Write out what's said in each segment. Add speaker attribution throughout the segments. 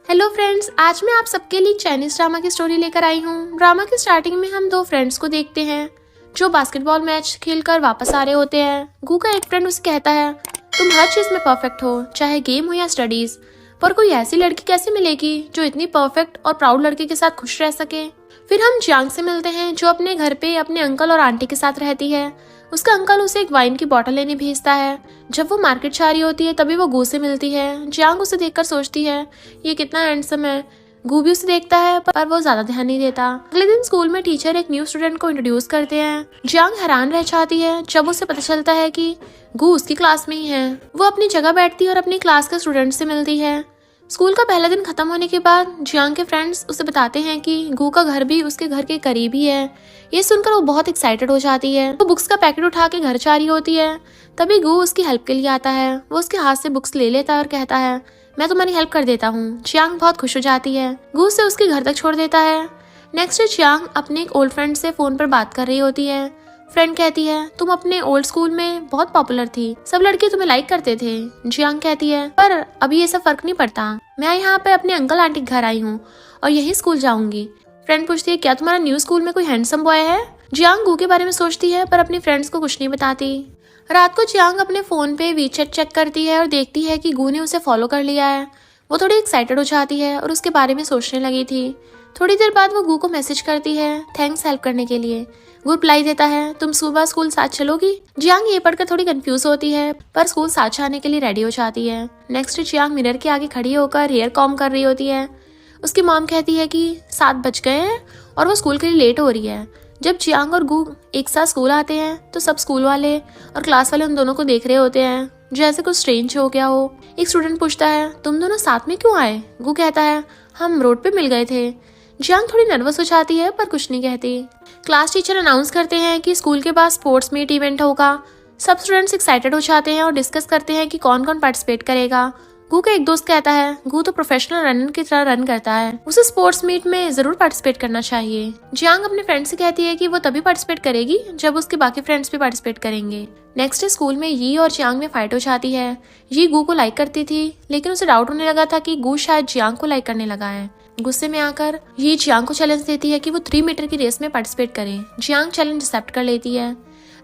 Speaker 1: Hello friends, आज मैं आप सबके लिए चाइनीज ड्रामा की स्टोरी लेकर आई हूँ। ड्रामा की स्टार्टिंग में हम दो फ्रेंड्स को देखते हैं जो बास्केटबॉल मैच खेलकर वापस आ रहे होते हैं। गू का एक फ्रेंड उसे कहता है, तुम हर चीज में परफेक्ट हो, चाहे गेम हो या स्टडीज, पर कोई ऐसी लड़की कैसे मिलेगी जो इतनी परफेक्ट और प्राउड लड़के के साथ खुश रह सके। फिर हम जियांग से मिलते हैं जो अपने घर पे अपने अंकल और आंटी के साथ रहती है। उसका अंकल उसे एक वाइन की बोतल लेने भेजता है। जब वो मार्केट जा रही होती है तभी वो गू से मिलती है। जियांग उसे देखकर सोचती है, ये कितना हैंडसम है। गू भी उसे देखता है पर वो ज्यादा ध्यान नहीं देता। अगले दिन स्कूल में टीचर एक न्यू स्टूडेंट को इंट्रोड्यूस करते हैं। जियांग हैरान रह जाती है जब उसे पता चलता है कि गू उसकी क्लास में ही है। वो अपनी जगह बैठती है और अपनी क्लास के स्टूडेंट से मिलती है। स्कूल का पहला दिन खत्म होने के बाद जियांग के फ्रेंड्स उसे बताते हैं कि गू का घर भी उसके घर के करीब ही है। ये सुनकर वो बहुत एक्साइटेड हो जाती है। वो बुक्स का पैकेट उठा के घर जा रही होती है, तभी गू उसकी हेल्प के लिए आता है। वो उसके हाथ से बुक्स ले लेता है और कहता है, मैं तुम्हारी हेल्प कर देता हूँ। जियांग बहुत खुश हो जाती है। गू उसे उसके घर तक छोड़ देता है। नेक्स्ट डे जियांग अपने एक ओल्ड फ्रेंड से फोन पर बात कर रही होती है। फ्रेंड कहती है, तुम अपने ओल्ड स्कूल में बहुत पॉपुलर थी, सब लड़के तुम्हें लाइक करते थे। जियांग कहती है, पर अभी ये सब फर्क नहीं पड़ता, मैं यहाँ पे अपने अंकल आंटी के घर आई हूँ और यही स्कूल जाऊंगी। फ्रेंड पूछती है, क्या तुम्हारा न्यू स्कूल में कोई हैंडसम बॉय है। जियांग गू के बारे में सोचती है पर अपनी फ्रेंड्स को कुछ नहीं बताती। रात को जियांग अपने फोन पे वीचैट चेक करती है और देखती है कि गू ने उसे फॉलो कर लिया है। वो थोड़ी एक्साइटेड हो जाती है और उसके बारे में सोचने लगी थी। थोड़ी देर बाद वो गू को मैसेज करती है, थैंक्स हेल्प करने के लिए। गू रिप्लाई देता है, तुम सुबह स्कूल साथ चलोगी। जियांग ये पढ़कर थोड़ी कंफ्यूज होती है पर स्कूल साथ जाने के लिए रेडी हो जाती है। नेक्स्ट जियांग मिरर के आगे खड़ी होकर हेयर कॉम्ब कर रही होती है। उसकी मॉम कहती है कि 7 बज गए हैं और वो स्कूल के लिए लेट हो रही है। जब जियांग और गू एक साथ स्कूल आते हैं तो सब स्कूल वाले और क्लास वाले उन दोनों को देख रहे होते हैं जैसे कुछ स्ट्रेंज हो गया हो। एक स्टूडेंट पूछता है, तुम दोनों साथ में क्यों आए। गू कहता है, हम रोड पे मिल गए थे। जियांग थोड़ी नर्वस हो जाती है पर कुछ नहीं कहती। क्लास टीचर अनाउंस करते हैं कि स्कूल के पास स्पोर्ट्स मीट इवेंट होगा। सब स्टूडेंट्स एक्साइटेड हो जाते हैं और डिस्कस करते हैं कि कौन कौन पार्टिसिपेट करेगा। गू का एक दोस्त कहता है, गू तो प्रोफेशनल रनर की तरह रन करता है, उसे स्पोर्ट्स मीट में जरूर पार्टिसिपेट करना चाहिए। जियांग अपने फ्रेंड से कहती है कि वो तभी पार्टिसिपेट करेगी जब उसके बाकी फ्रेंड्स भी पार्टिसिपेट करेंगे। नेक्स्ट डे स्कूल में यी और जियांग में फाइट हो जाती है। यी गू को लाइक करती थी लेकिन उसे डाउट होने लगा था कि गू शायद जियांग को लाइक करने लगा है। गुस्से में आकर ये जियांग को चैलेंज देती है कि वो 3 मीटर की रेस में पार्टिसिपेट करे। जियांग चैलेंज एक्सेप्ट कर लेती है।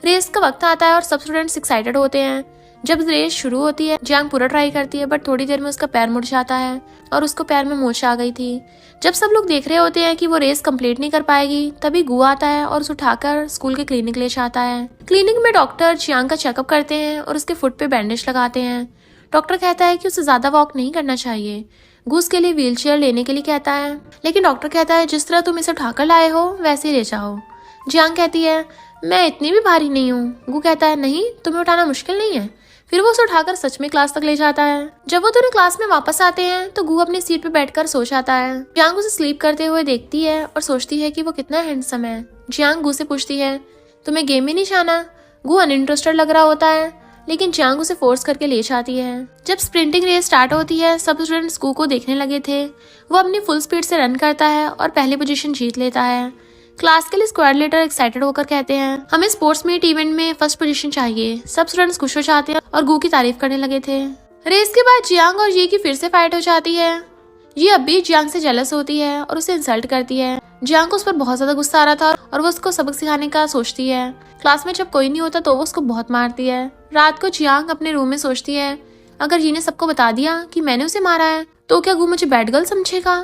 Speaker 1: रेस का वक्त आता है और सब स्टूडेंट्स एक्साइटेड होते हैं। जब रेस शुरू होती है जियांग पूरा ट्राई करती है बट थोड़ी देर में उसका पैर मुड़ जाता है और उसको पैर में मोच आ गई थी। जब सब लोग देख रहे होते हैं कि वो रेस कंप्लीट नहीं कर पाएगी तभी गू आता है और उसे उठाकर स्कूल के क्लिनिक ले जाता है। क्लिनिक में डॉक्टर जियांग का चेकअप करते हैं और उसके फुट पे बैंडेज लगाते हैं। डॉक्टर कहता है कि उसे ज्यादा वॉक नहीं करना चाहिए। गू उसके लिए व्हीलचेयर लेने के लिए कहता है लेकिन डॉक्टर कहता है, जिस तरह तुम इसे उठाकर लाए हो वैसे ही ले जाओ। जियांग कहती है, मैं इतनी भी भारी नहीं हूँ। गू कहता है, नहीं, तुम्हें उठाना मुश्किल नहीं है। फिर वो उसे उठाकर सच में क्लास तक ले जाता है। जब वो दोनों क्लास में वापस आते हैं तो गू अपनी सीट पे बैठकर सो जाता है। जियांग उसे स्लीप करते हुए देखती है और सोचती है कि वो कितना हैंडसम है। जियांग गू से पूछती है, तुम्हें गेम में नहीं जाना। गू अनइंटरेस्टेड लग रहा होता है लेकिन जियांग उसे फोर्स करके ले जाती है। जब स्प्रिंटिंग रेस स्टार्ट होती है सब स्टूडेंट्स गू को देखने लगे थे। वो अपनी फुल स्पीड से रन करता है और पहली पोजीशन जीत लेता है। क्लास के लिए स्क्वाड लीडर एक्साइटेड होकर कहते हैं, हमें स्पोर्ट्स मीट इवेंट में फर्स्ट पोजीशन चाहिए। सब स्टूडेंट्स खुश हो जाते हैं और गू की तारीफ करने लगे थे। रेस के बाद जियांग और ये की फिर से फाइट हो जाती है। ये अब भी जियांग से जेलस होती है और उसे इंसल्ट करती है। जियांग को उस पर बहुत ज्यादा गुस्सा आ रहा था और वो उसको सबक सिखाने का सोचती है। क्लास में जब कोई नहीं होता तो वो उसको बहुत मारती है। रात को जियांग अपने रूम में सोचती है, अगर ये ने सबको बता दिया कि मैंने उसे मारा है तो क्या गू मुझे बैड गर्ल समझेगा।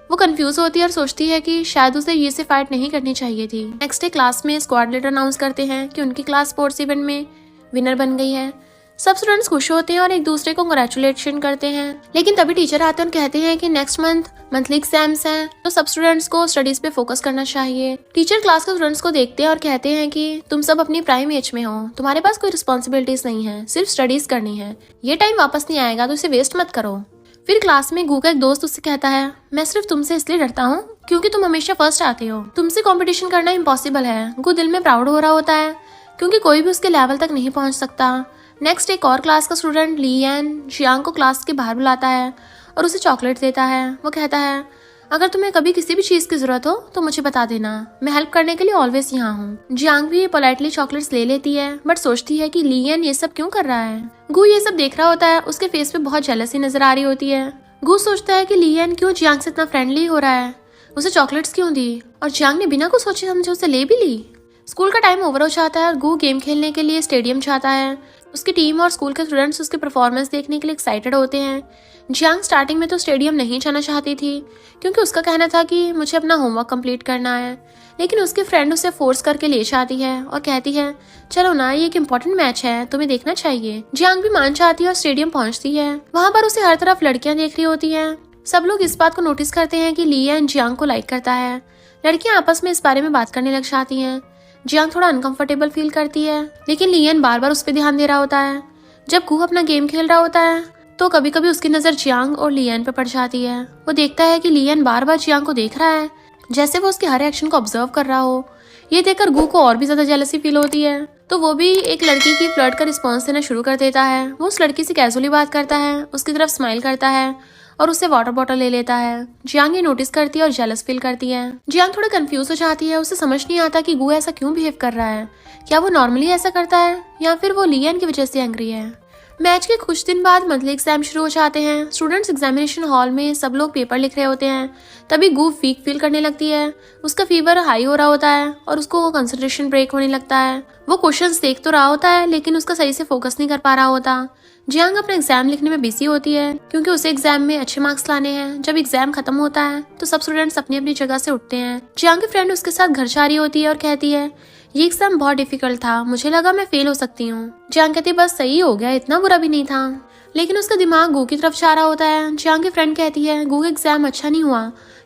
Speaker 1: वो कंफ्यूज होती है और सोचती है कि शायद उसे ये से फाइट नहीं करनी चाहिए थी। नेक्स्ट डे क्लास में स्क्वाड लीडर अनाउंस करते हैं कि उनकी क्लास स्पोर्ट्स इवेंट में विनर बन गई है। सब स्टूडेंट्स खुश होते हैं और एक दूसरे को कंग्रेचुलेशन करते हैं। लेकिन तभी टीचर आते हैं और कहते हैं कि नेक्स्ट मंथली एग्जाम्स हैं तो सब स्टूडेंट्स को स्टडीज पे फोकस करना चाहिए। टीचर क्लास के स्टूडेंट्स को देखते हैं और कहते हैं कि तुम सब अपनी प्राइम एज में हो, तुम्हारे पास कोई रिस्पॉन्सिबिलिटीज नहीं है, सिर्फ स्टडीज करनी है। ये टाइम वापस नहीं आएगा तो इसे वेस्ट मत करो। फिर क्लास में गू का एक दोस्त उससे कहता है, मैं सिर्फ तुमसे इसलिए डरता हूँ क्योंकि तुम हमेशा फर्स्ट आते हो, तुमसे कंपटीशन करना इम्पॉसिबल है। गू दिल में प्राउड हो रहा होता है क्योंकि कोई भी उसके लेवल तक नहीं पहुंच सकता। नेक्स्ट एक और क्लास का स्टूडेंट लियान जियांग को क्लास के बाहर बुलाता है और उसे चॉकलेट देता है। वो कहता है, अगर तुम्हें कभी किसी भी चीज की जरूरत हो तो मुझे बता देना, मैं हेल्प करने के लिए ऑलवेज यहाँ हूँ। जियांग भी पोलाइटली चॉकलेट्स ले लेती है बट सोचती है कि लियन ये सब क्यों कर रहा है। गू ये सब देख रहा होता है, उसके फेस पे बहुत जेलसी नजर आ रही होती है। गू सोचता है कि लियन क्यों जियांग से इतना फ्रेंडली हो रहा है, उसे चॉकलेट्स क्यों दी, और जियांग ने बिना कुछ सोचे समझे उसे ले भी ली। स्कूल का टाइम ओवर हो जाता है और गू गेम खेलने के लिए स्टेडियम जाता है। उसकी टीम और स्कूल के स्टूडेंट्स उसके परफॉर्मेंस देखने के लिए एक्साइटेड होते हैं। जियांग स्टार्टिंग में तो स्टेडियम नहीं जाना चाहती थी क्योंकि उसका कहना था कि मुझे अपना होमवर्क कंप्लीट करना है, लेकिन उसके फ्रेंड उसे फोर्स करके ले जाती है और कहती है चलो ना, ये एक इम्पोर्टेंट मैच है, तुम्हें देखना चाहिए। जियांग भी मान जाती है और स्टेडियम पहुंचती है। वहां पर उसे हर तरफ लड़कियां देख रही होती हैं। सब लोग इस बात को नोटिस करते हैं कि लियन जियांग को लाइक करता है। लड़कियां आपस में इस बारे में बात करने लग जाती हैं। जियांग थोड़ा अनकंफर्टेबल फील करती है, लेकिन लियन बार बार उस पर ध्यान दे रहा होता है। जब गू अपना गेम खेल रहा होता है तो कभी कभी उसकी नजर जियांग और लियन पे पड़ जाती है। वो देखता है कि लियन बार बार जियांग को देख रहा है, जैसे वो उसके हर एक्शन को ऑब्जर्व कर रहा हो। ये देखकर गू को और भी ज्यादा जेलसी फील होती है, तो वो भी एक लड़की की फ्लर्ट का रिस्पॉन्स देना शुरू कर देता है। वो उस लड़की से कैजुअली बात करता है, उसकी तरफ स्माइल करता है और उससे वाटर बॉटल ले लेता है। जियांग ये नोटिस करती है और जेलस फील करती है। जियांग थोड़ा कंफ्यूज हो जाती है, उसे समझ नहीं आता कि गू ऐसा क्यों बिहेव कर रहा है। क्या वो नॉर्मली ऐसा करता है या फिर वो लियन की वजह से एंग्री है। मैच के कुछ दिन बाद मंथली एग्जाम शुरू हो जाते हैं। स्टूडेंट्स एग्जामिनेशन हॉल में सब लोग पेपर लिख रहे होते हैं। तभी गू वीक फील करने लगती है। उसका फीवर हाई हो रहा होता है और उसको कंसंट्रेशन ब्रेक होने लगता है। वो क्वेश्चंस देख तो रहा होता है लेकिन उसका सही से फोकस नहीं कर पा रहा होता। जियांग अपना एग्जाम लिखने में बिजी होती है क्योंकि उसे एग्जाम में अच्छे मार्क्स लाने हैं। जब एग्जाम खत्म होता है तो सब स्टूडेंट्स अपनी अपनी जगह से उठते हैं। जियांग की फ्रेंड उसके साथ घर जा रही होती है और कहती है ये एग्जाम बहुत डिफिकल्ट था, मुझे लगा मैं फेल हो सकती हूँ। जियांग कहती है बस सही हो गया, इतना बुरा भी नहीं था। लेकिन उसका दिमाग गू की तरफ जा रहा होता है। जियांग की फ्रेंड कहती है गू का एग्जाम अच्छा नहीं हुआ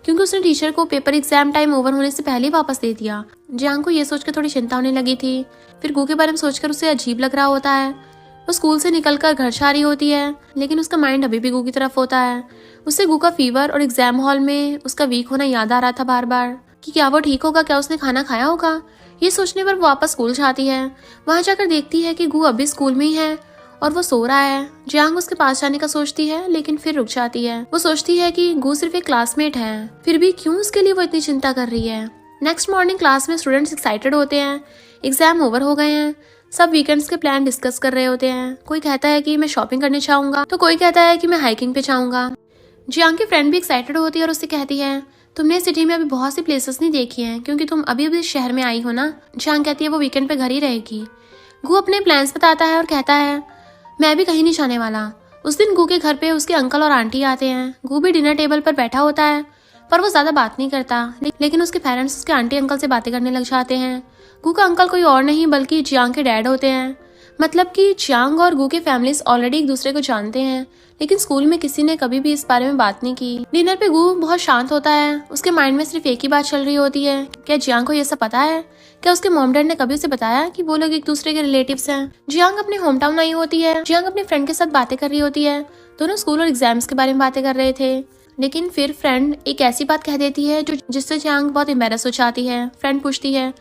Speaker 1: क्योंकि उसने टीचर को पेपर एग्जाम टाइम ओवर होने से पहले ही वापस दे दिया। जियांग को ये सोचकर थोड़ी चिंता होने लगी थी। फिर गू के बारे में सोचकर उसे अजीब लग रहा होता है। वो स्कूल से निकलकर घर जा रही होती है लेकिन उसका माइंड अभी भी गू की तरफ होता है। उसे गू का फीवर और एग्जाम हॉल में उसका वीक होना याद आ रहा था बार बार कि क्या वो ठीक होगा, क्या उसने खाना खाया होगा। ये सोचने पर वो वापस स्कूल जाती है। वहां जाकर देखती है कि गू अभी स्कूल में ही है और वो सो रहा है। जियांग उसके पास जाने का सोचती है लेकिन फिर रुक जाती है। वो सोचती है कि गू सिर्फ एक क्लासमेट है, फिर भी क्यों उसके लिए वो इतनी चिंता कर रही है। नेक्स्ट मॉर्निंग क्लास में स्टूडेंट्स एक्साइटेड होते हैं। एग्जाम ओवर हो गए हैं। सब वीकेंड्स के प्लान डिस्कस कर रहे होते हैं। कोई कहता है कि मैं शॉपिंग करने जाऊंगा तो कोई कहता है कि मैं हाइकिंग पे जाऊंगा। जियांग की फ्रेंड भी एक्साइटेड होती है और उससे कहती है तुमने सिटी में अभी बहुत सी प्लेसेस नहीं देखी हैं क्योंकि तुम अभी अभी शहर में आई हो ना। जियांग कहती है वो वीकेंड पे घर ही रहेगी। गू अपने प्लान्स बताता है और कहता है मैं भी कहीं नहीं जाने वाला। उस दिन गू के घर पे उसके अंकल और आंटी आते हैं। गू भी डिनर टेबल पर बैठा होता है पर वो ज्यादा बात नहीं करता, लेकिन उसके पेरेंट्स उसके आंटी अंकल से बातें करने लग जाते हैं। गू का अंकल कोई और नहीं बल्कि जियांग के डैड होते हैं। मतलब कि जियांग और गू के फैमिलीज ऑलरेडी एक दूसरे को जानते हैं, लेकिन स्कूल में किसी ने कभी भी इस बारे में बात नहीं की। डिनर पे गू बहुत शांत होता है। उसके माइंड में सिर्फ एक ही बात चल रही होती है, क्या जियांग को ये सब पता है? क्या उसके मॉम डैड ने कभी उसे बताया कि वो लोग एक दूसरे के रिलेटिव्स हैं? जियांग अपने होम टाउन आई होती है। जियांग अपने फ्रेंड के साथ बातें कर रही होती है। दोनों स्कूल और एग्जाम्स के बारे में बातें कर रहे थे, लेकिन फिर फ्रेंड एक ऐसी बात कह देती है जिससे जियांग बहुत एम्बैरस हो जाती है। फ्रेंड पूछती है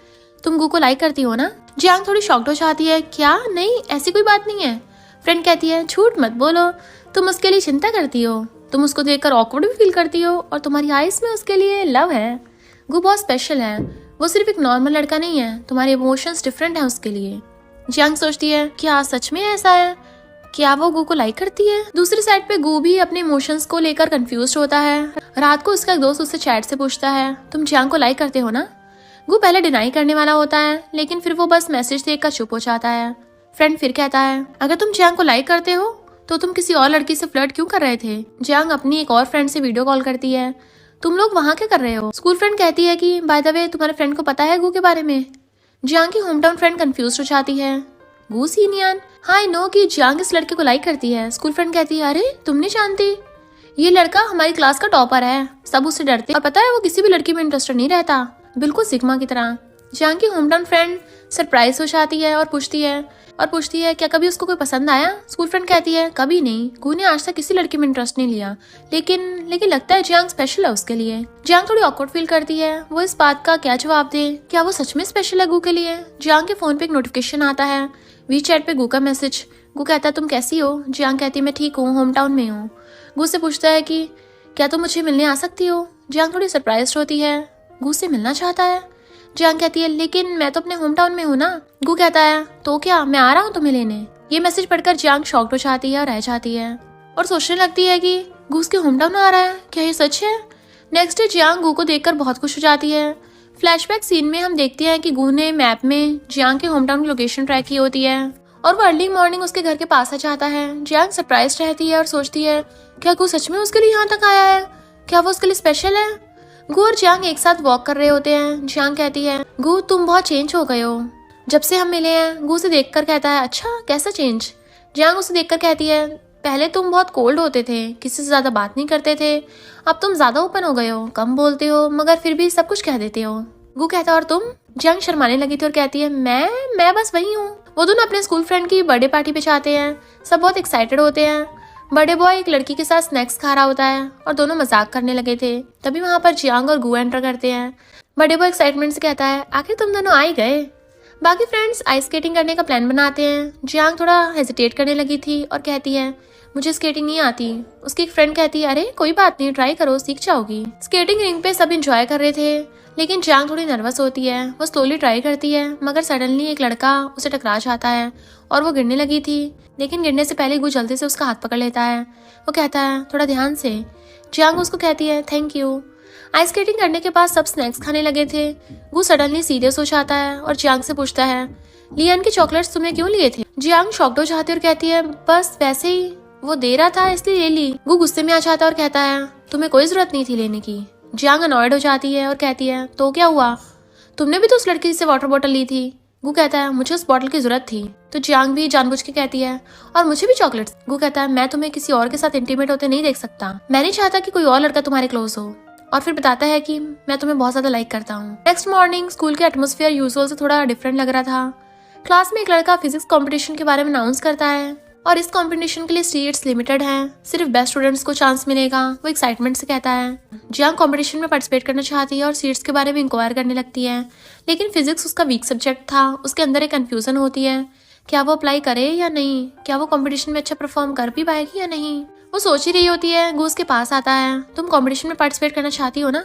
Speaker 1: तुम गू को लाइक करती हो ना? जियांग थोड़ी शॉक्ड हो जाती है। क्या? नहीं, ऐसी कोई बात नहीं है। फ्रेंड कहती है झूठ मत बोलो, तुम उसके लिए चिंता करती हो, तुम उसको देखकर ऑकवर्ड भी फील करती हो और तुम्हारी आईज में उसके लिए लव है। गू बहुत स्पेशल है, वो सिर्फ एक नॉर्मल लड़का नहीं है, तुम्हारे इमोशंस डिफरेंट हैं उसके लिए। जियांग सोचती है क्या सच में ऐसा है? क्या वो गू को लाइक करती है? दूसरी साइड पे गू भी अपने इमोशंस को लेकर कंफ्यूज होता है। रात को उसका एक दोस्त उससे चैट से पूछता है तुम जियांग को लाइक करते हो ना? गू पहले डिनाई करने वाला होता है, लेकिन फिर वो बस मैसेज देखकर चुप हो जाता है। फ्रेंड फिर कहता है अगर तुम जियांग को लाइक करते हो तो तुम किसी और लड़की से फ्लर्ट क्यों कर रहे थे? जियांग अपनी एक और फ्रेंड से वीडियो कॉल करती है। तुम लोग वहाँ क्या कर रहे हो? स्कूल फ्रेंड कहती है कि बाय द वे तुम्हारे फ्रेंड को पता है गू के बारे में? जियांग की होम टाउन फ्रेंड कंफ्यूज हो जाती है। गू सीनियन हाँ आई नो कि जियांग इस लड़के को लाइक करती है। स्कूल फ्रेंड कहती है अरे तुम नहीं जानती, ये लड़का हमारी क्लास का टॉपर है, सब उससे डरते और पता है वो किसी भी लड़की में इंटरेस्टेड नहीं रहता, बिल्कुल सिग्मा की तरह। जियांग की होम टाउन फ्रेंड सरप्राइज हो जाती है और पूछती है क्या कभी उसको कोई पसंद आया? स्कूल फ्रेंड कहती है कभी नहीं, गू ने आज तक किसी लड़की में इंटरेस्ट नहीं लिया, लेकिन लगता है जियांग स्पेशल है उसके लिए। जियांग थोड़ी ऑकवर्ड फील करती है, वो इस बात का क्या जवाब दे, क्या वो सच में स्पेशल है गू के लिए? जियांग के फोन पे एक नोटिफिकेशन आता है, वीचैट पे गू का मैसेज। गू कहता है तुम कैसी हो? जियांग कहती है मैं ठीक हूँ, होम टाउन में हूँ। गू से पूछता है कि क्या तुम मुझे मिलने आ सकती हो? जियांग थोड़ी सरप्राइज होती है, गू से मिलना चाहता है। जियांग कहती है लेकिन मैं तो अपने होम टाउन में हूँ ना। गू कहता है तो क्या, मैं आ रहा हूँ तुम्हें लेने। ये मैसेज पढ़कर जियांग शॉक्ड हो जाती है और रह जाती है और सोचने लगती है कि गू उसके होम टाउन आ रहा है, क्या ये सच है? नेक्स्ट डे जियांग गू को देखकर बहुत खुश हो जाती है। फ्लैशबैक सीन में हम देखते हैं कि गू ने मैप में जियांग के होम टाउन की लोकेशन ट्रैक की होती है और वो अर्ली मॉर्निंग उसके घर के पास आ जाता है। जियांग सरप्राइज रहती है और सोचती है क्या गू सच में उसके लिए यहाँ तक आया है, क्या वो उसके लिए स्पेशल है? गू और जियांग एक साथ वॉक कर रहे होते हैं। जियांग कहती है गू तुम बहुत चेंज हो गए हो जब से हम मिले हैं। गू उसे देखकर कहता है अच्छा कैसा चेंज? जियांग उसे देखकर कहती है पहले तुम बहुत कोल्ड होते थे, किसी से ज्यादा बात नहीं करते थे, अब तुम ज्यादा ओपन हो गए हो, कम बोलते हो मगर फिर भी सब कुछ कह देते हो। गू कहता है और तुम? जियांग शर्माने लगी थी और कहती है मैं बस वही हूँ। वो दोनों अपने स्कूल फ्रेंड की बर्थडे पार्टी पे जाते हैं। सब बहुत एक्साइटेड होते हैं। बड़े बॉय एक लड़की के साथ स्नैक्स खा रहा होता है और दोनों मजाक करने लगे थे। तभी वहाँ पर जियांग और गू एंटर करते हैं। बड़े बॉय एक्साइटमेंट से कहता है आखिर तुम दोनों आ ही गए। बाकी फ्रेंड्स आइस स्केटिंग करने का प्लान बनाते हैं। जियांग थोड़ा हेजिटेट करने लगी थी और कहती है मुझे स्केटिंग नहीं आती। उसकी एक फ्रेंड कहती है अरे कोई बात नहीं, ट्राई करो, सीख जाओगी। स्केटिंग रिंग पे सब एंजॉय कर रहे थे लेकिन जियांग थोड़ी नर्वस होती है। वो स्लोली ट्राई करती है मगर सडनली एक लड़का उसे टकरा जाता है और वो गिरने लगी थी, लेकिन गिरने से पहले गू जल्दी से उसका हाथ पकड़ लेता है। वो कहता है थोड़ा ध्यान से। जियांग उसको कहती है थैंक यू। आइस स्केटिंग करने के बाद सब स्नैक्स खाने लगे थे। गू सडनली सीरियस हो जाता है और जियांग से पूछता है लियान के चॉकलेट्स तुमने क्यों लिए थे? जियांग शॉक्ड हो जाती है और कहती है बस वैसे ही, वो दे रहा था इसलिए ले ली। गू गुस्से में आ जाता है और कहता है तुम्हें कोई जरूरत नहीं थी लेने की। जियांग अनॉयड हो जाती है और कहती है तो क्या हुआ, तुमने भी तो उस लड़की से वाटर बॉटल ली थी। गू कहता है मुझे उस बॉटल की जरूरत थी। तो जियांग भी जानबूझ के कहती है और मुझे भी चॉकलेट्स। गू कहता है मैं तुम्हें किसी और के साथ इंटीमेट होते नहीं देख सकता, मैं नहीं चाहता कि कोई और लड़का तुम्हारे क्लोज हो। और फिर बताता है कि मैं तुम्हें बहुत ज्यादा लाइक करता हूँ। नेक्स्ट मॉर्निंग स्कूल के एटमोस्फेयर यूजुअल से थोड़ा डिफरेंट लग रहा था। क्लास में एक लड़का फिजिक्स कंपटीशन के बारे में अनाउंस करता है और इस कंपटीशन के लिए सीट्स लिमिटेड हैं, सिर्फ बेस्ट स्टूडेंट्स को चांस मिलेगा। वो एक्साइटमेंट से कहता है। जियांग कंपटीशन में पार्टिसिपेट करना चाहती है और सीट्स के बारे में इंक्वायर करने लगती है, लेकिन फिजिक्स उसका वीक सब्जेक्ट था। उसके अंदर एक कंफ्यूजन होती है, क्या वो अप्लाई करे या नहीं, क्या वो कंपटीशन में अच्छा परफॉर्म कर भी पाएगी या नहीं। वो सोच ही रही होती है। गू उसके पास आता है। तुम कंपटीशन में पार्टिसिपेट करना चाहती हो ना?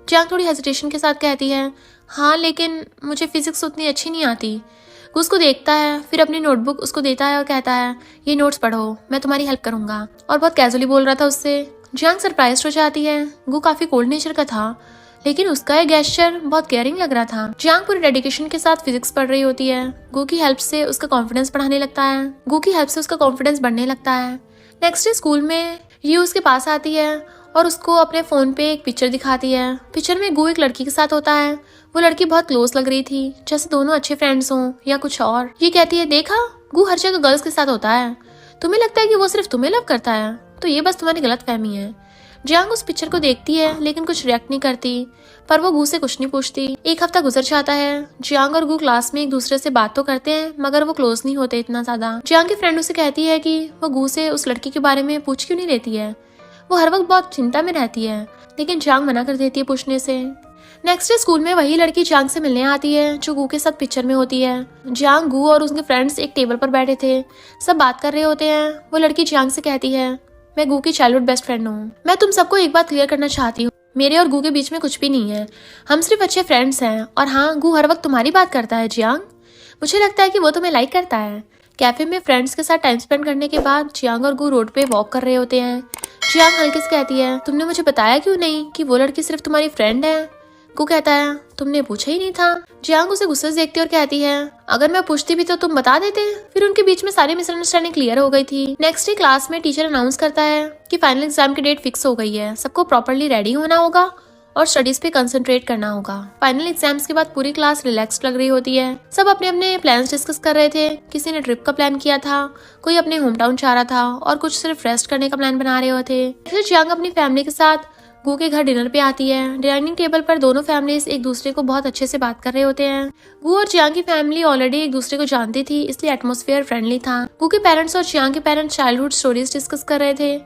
Speaker 1: जियांग थोड़ी हेजिटेशन के साथ कहती है हाँ, लेकिन मुझे फिजिक्स उतनी अच्छी नहीं आती। गू उसको देखता है, फिर अपनी नोटबुक उसको देता है और कहता है ये नोट्स पढ़ो, मैं तुम्हारी हेल्प करूंगा। और बहुत कैजुअली बोल रहा था उससे। जियांग सरप्राइज हो जाती है। गू काफी कोल्ड नेचर का था लेकिन उसका ये गेस्चर बहुत केयरिंग लग रहा था। जियांग पूरी डेडिकेशन के साथ फिजिक्स पढ़ रही होती है। गू की हेल्प से उसका कॉन्फिडेंस बढ़ने लगता है। नेक्स्ट डे स्कूल में ये उसके पास आती है और उसको अपने फोन पे एक पिक्चर दिखाती है। पिक्चर में गू एक लड़की के साथ होता है। वो लड़की बहुत क्लोज लग रही थी, जैसे दोनों अच्छे फ्रेंड्स हों या कुछ और। ये कहती है देखा, गू हर जगह गर्ल्स के साथ होता है, तुम्हें लगता है कि वो सिर्फ तुम्हें लव करता है, तो ये बस तुम्हारी गलत फहमी है। जियांग उस पिक्चर को देखती है लेकिन कुछ रिएक्ट नहीं करती, पर वो गू से कुछ नहीं पूछती। एक हफ्ता गुजर जाता है। जियांग और गू क्लास में एक दूसरे से बात तो करते हैं मगर वो क्लोज नहीं होते इतना ज्यादा। जियांग की फ्रेंड उसे कहती है कि वो गू से उस लड़की के बारे में पूछ क्यों नहीं लेती है, वो हर वक्त बहुत चिंता में रहती है, लेकिन जियांग मना कर देती है पूछने से। नेक्स्ट डे स्कूल में वही लड़की जियांग से मिलने आती है जो गू के साथ पिक्चर में होती है। जियांग, गू और उसके फ्रेंड्स एक टेबल पर बैठे थे, सब बात कर रहे होते हैं। वो लड़की जियांग से कहती है मैं गू की चाइल्डहुड बेस्ट फ्रेंड हूँ। मैं तुम सबको एक बात क्लियर करना चाहती हूँ, मेरे और गू के बीच में कुछ भी नहीं है, हम सिर्फ अच्छे फ्रेंड्स हैं। और हाँ, गू हर वक्त तुम्हारी बात करता है जियांग, मुझे लगता है कि वो तुम्हें लाइक करता है। कैफे में फ्रेंड्स के साथ टाइम स्पेंड करने के बाद जियांग और गू रोड पे वॉक कर रहे होते हैं। जियांग हल्के से कहती है तुमने मुझे बताया क्यों नहीं कि वो लड़की सिर्फ तुम्हारी फ्रेंड है? गू कहता है तुमने पूछा ही नहीं था। जियांग उसे गुस्से से देखती और कहती है अगर मैं पूछती भी तो तुम बता देते। फिर उनके बीच में सारी मिसअंडरस्टैंडिंग क्लियर हो गई थी। नेक्स्ट डे क्लास में टीचर अनाउंस करता है कि फाइनल एग्जाम की डेट फिक्स हो गई है, सबको प्रॉपरली रेडी होना होगा और स्टडीज पे कंसंट्रेट करना होगा। फाइनल एग्जाम्स के बाद पूरी क्लास रिलैक्स्ड लग रही होती है। सब अपने अपने प्लान्स डिस्कस कर रहे थे। किसी ने ट्रिप का प्लान किया था, कोई अपने होम टाउन जा रहा था और कुछ सिर्फ रेस्ट करने का प्लान बना रहे होते। फिर जियांग अपनी फैमिली के साथ गू के घर डिनर पे आती है। डाइनिंग टेबल पर दोनों फैमिलीज एक दूसरे को बहुत अच्छे से बात कर रहे होते हैं। गू और जियांग की फैमिली ऑलरेडी एक दूसरे को जानती थी, इसलिए एटमॉस्फेयर फ्रेंडली था। गू के पेरेंट्स और जियांग के पेरेंट्स चाइल्डहुड स्टोरीज डिस्कस कर रहे थे।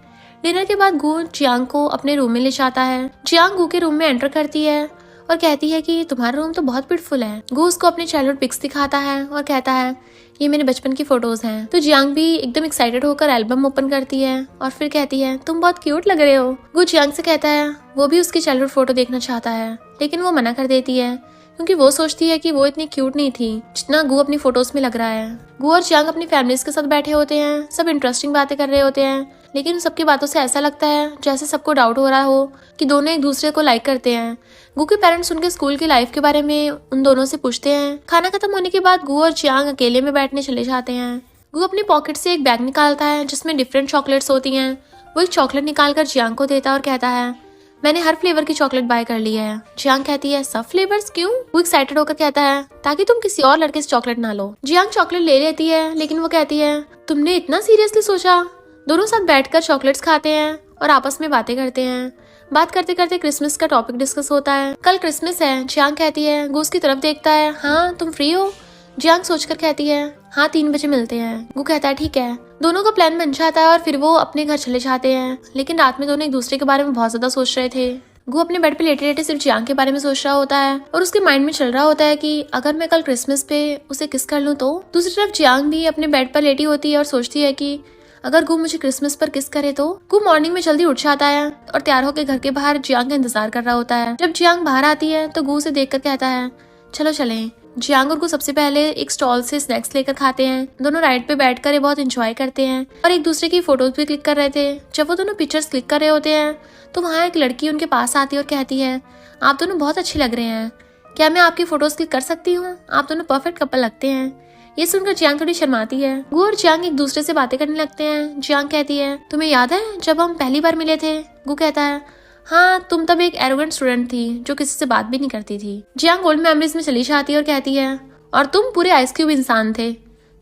Speaker 1: डिनर के बाद गू जियांग को अपने रूम में ले जाता है। जियांग गू के रूम में एंटर करती है और कहती है कि तुम्हारा रूम तो बहुत ब्यूटीफुल है। गू उसको अपने चाइल्डहुड पिक्स दिखाता है और कहता है ये मेरे बचपन की फोटोज हैं। तो जियांग भी एकदम एक्साइटेड होकर एल्बम ओपन करती है और फिर कहती है तुम बहुत क्यूट लग रहे हो। गू जियांग से कहता है वो भी उसकी चाइल्डहुड फोटो देखना चाहता है, लेकिन वो मना कर देती है क्योंकि वो सोचती है कि वो इतनी क्यूट नहीं थी जितना गू अपनी फोटोज में लग रहा है। गू और जियांग अपनी फैमिलीज के साथ बैठे होते हैं, सब इंटरेस्टिंग बातें कर रहे होते हैं। लेकिन उन सबकी बातों से ऐसा लगता है जैसे सबको डाउट हो रहा हो कि दोनों एक दूसरे को लाइक करते हैं। गू के पेरेंट्स उनके स्कूल की लाइफ के बारे में उन दोनों से पूछते हैं। खाना खत्म होने के बाद गू और जियांग अकेले में बैठने चले जाते हैं। गू अपनी पॉकेट से एक बैग निकालता है जिसमें डिफरेंट चॉकलेट्स होती हैं। वो एक चॉकलेट निकालकर जियांग को देता है और कहता है, मैंने हर फ्लेवर की चॉकलेट बाय कर ली है। जियांग कहती है, सब फ्लेवर्स क्यों? वो एक्साइटेड होकर कहता है, ताकि तुम किसी और लड़के से चॉकलेट ना लो। जियांग चॉकलेट ले लेती है, लेकिन वो कहती है, तुमने इतना सीरियसली सोचा? दोनों साथ बैठकर चॉकलेट्स खाते हैं और आपस में बातें करते हैं। बात करते करते क्रिसमस का टॉपिक डिस्कस होता है। कल क्रिसमस है। जियांग कहती है। गू उसकी तरफ देखता है, हाँ तुम फ्री हो? जियांग सोचकर कहती है, हाँ 3 बजे मिलते हैं। गू कहता है, ठीक है। दोनों का प्लान बन जाता है और फिर वो अपने घर चले जाते हैं। लेकिन रात में दोनों एक दूसरे के बारे में बहुत ज्यादा सोच रहे थे। गू अपने बेड पे लेटे लेटे सिर्फ जियांग के बारे में सोच रहा होता है और उसके माइंड में चल रहा होता है कि अगर मैं कल क्रिसमस पे उसे किस कर लूं तो। दूसरी तरफ जियांग भी अपने बेड पर लेटी होती है और सोचती है कि अगर गू मुझे क्रिसमस पर किस करे तो। गू मॉर्निंग में जल्दी उठ जाता है और तैयार होकर घर के बाहर जियांग का इंतजार कर रहा होता है। जब जियांग बाहर आती है तो गू उसे देखकर कहता है, चलो चलें। जियांग और गू सबसे पहले एक स्टॉल से स्नैक्स लेकर खाते हैं। दोनों राइड पे बैठकर ये बहुत एंजॉय करते हैं और एक दूसरे की फोटोज भी क्लिक कर रहे थे। जब वो दोनों पिक्चर्स क्लिक कर रहे होते हैं तो वहाँ एक लड़की उनके पास आती है और कहती है, आप दोनों बहुत अच्छे लग रहे हैं, क्या मैं आपकी फोटोज क्लिक कर सकती हूँ? आप दोनों परफेक्ट कपल लगते हैं। ये सुनकर जियांग थोड़ी शर्माती है। गू और जियांग एक दूसरे से बातें करने लगते हैं। जियांग कहती है, तुम्हें याद है जब हम पहली बार मिले थे? गू कहता है, हाँ तुम तब एक एरोगेंट स्टूडेंट थी जो किसी से बात भी नहीं करती थी। जियांग ओल्ड मेमोरीज में चली जाती है और कहती है, और तुम पूरे आइस क्यूब इंसान थे